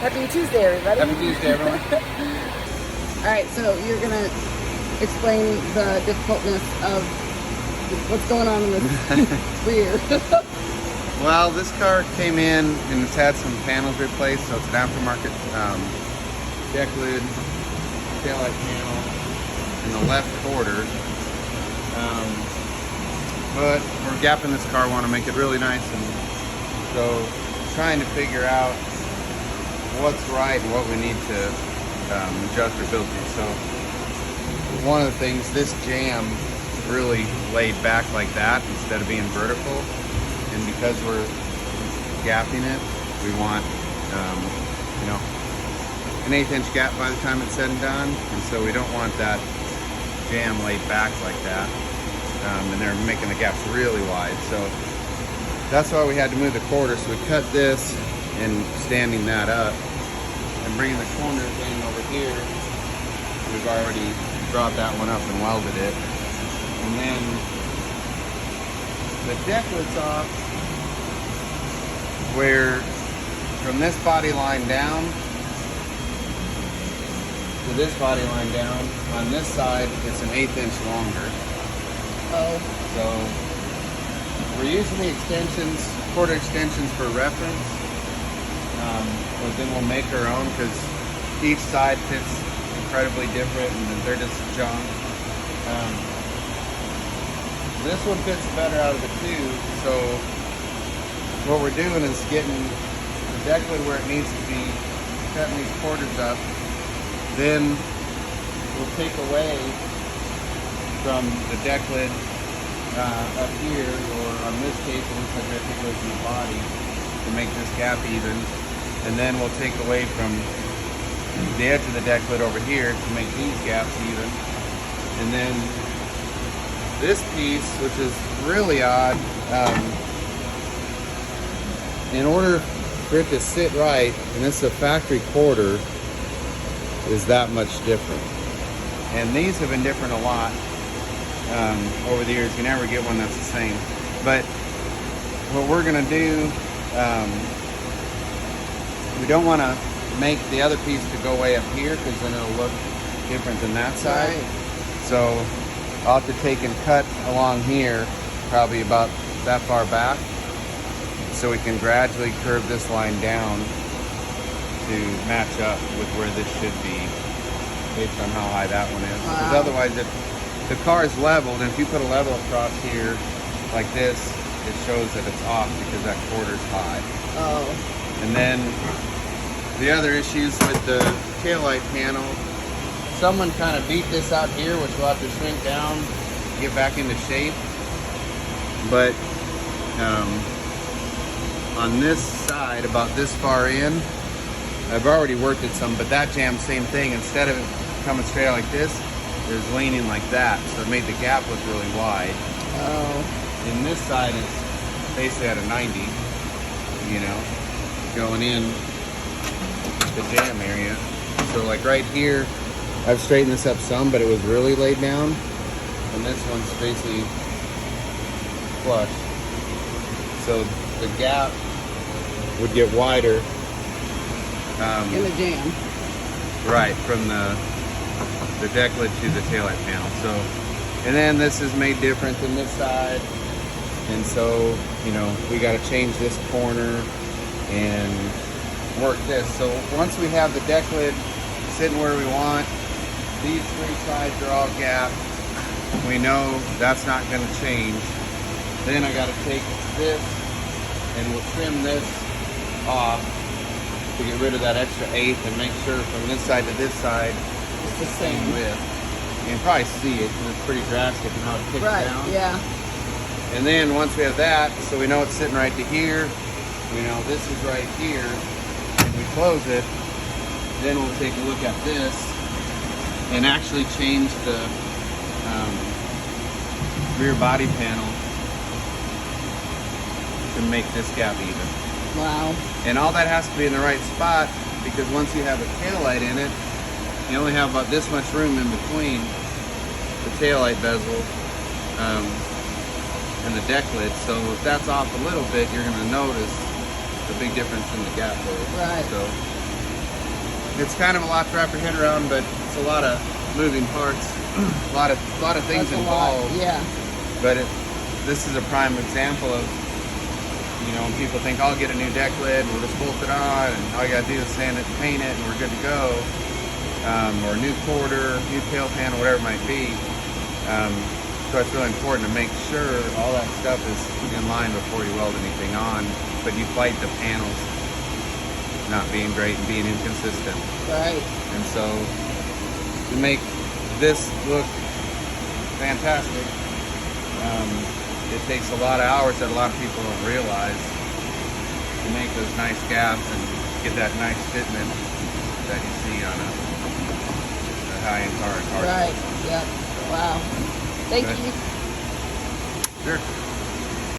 Happy Tuesday, everybody. Happy Tuesday, everyone. All right, so you're gonna explain the difficultness of what's going on in this rear. Well, this car came in and it's had some panels replaced, so it's an aftermarket deck lid, taillight panel, in the left quarter. But we're gapping this car, want to make it really nice, and so trying to figure out what's right and what we need to adjust or build to. So one of the things, this jamb really laid back like that instead of being vertical, and because we're gapping it, we want you know, an 1/8 inch gap by the time it's said and done, and so we don't want that jamb laid back like that, and they're making the gaps really wide. So that's why we had to move the quarter. So we cut this and standing that up and bringing the corners in over here. We've already dropped that one up and welded it, and then the deck lid's off, where from this body line down to this body line down, on this side it's an 1/8 inch longer. Oh. So we're using the extensions, quarter extensions for reference, but then we'll make our own because each side fits incredibly different and they're just junk. This one fits better out of the two, so what we're doing is getting the deck lid where it needs to be, cutting these quarters up, then we'll take away from the deck lid up here, or on this case it looks like I take away from the body to make this gap even, and then we'll take away from the edge of the deck lid over here to make these gaps even. And then this piece, which is really odd, in order for it to sit right, and this is a factory quarter, is that much different. And these have been different a lot over the years. You never get one that's the same. But what we're gonna do, we don't want to make the other piece to go way up here because then it'll look different than that side. Right. So I'll have to take and cut along here, probably about that far back, so we can gradually curve this line down to match up with where this should be based on how high that one is. Because otherwise, if the car is leveled, and if you put a level across here like this, it shows that it's off because that quarter's high. Oh. And then the other issues with the taillight panel, someone kind of beat this out here, which we'll have to shrink down to get back into shape. But on this side, about this far in, I've already worked it some, but that jamb, same thing. Instead of it coming straight out like this, it was leaning like that, so it made the gap look really wide. Oh. And this side is basically at a 90, you know, going in the jam area. So like right here, I've straightened this up some, but it was really laid down. And this one's basically flush. So the gap would get wider. In the jam. Right, from the deck lid to the taillight panel. So, and then this is made different than this side. And so, you know, we got to change this corner and work this. So once we have the deck lid sitting where we want, these three sides are all gapped, we know that's not going to change. Then I got to take this and we'll trim this off to get rid of that extra 1/8 and make sure from this side to this side it's the same width. You can probably see it because it's pretty drastic in how it kicks down. Yeah. And then once we have that, so we know it's sitting right to here, we know this is right here, and we close it, then we'll take a look at this and actually change the rear body panel to make this gap even. Wow. And all that has to be in the right spot, because once you have a taillight in it, you only have about this much room in between the taillight bezel and the deck lid. So if that's off a little bit, you're going to notice the big difference in the gap hole. Right. So it's kind of a lot to wrap your head around, but it's a lot of moving parts, a lot of things That's a involved. lot, yeah. But this is a prime example of, you know, when people think, I'll get a new deck lid, we'll just bolt it on, and all you gotta do is sand it, paint it, and we're good to go. Or a new quarter, new tail panel, whatever it might be. So it's really important to make sure all that stuff is in line before you weld anything on. But you fight the panels not being great and being inconsistent. Right. And so to make this look fantastic, it takes a lot of hours that a lot of people don't realize to make those nice gaps and get that nice fitment that you see on a high-end car. Right. Yep. Wow. Thank Good. you. Sure.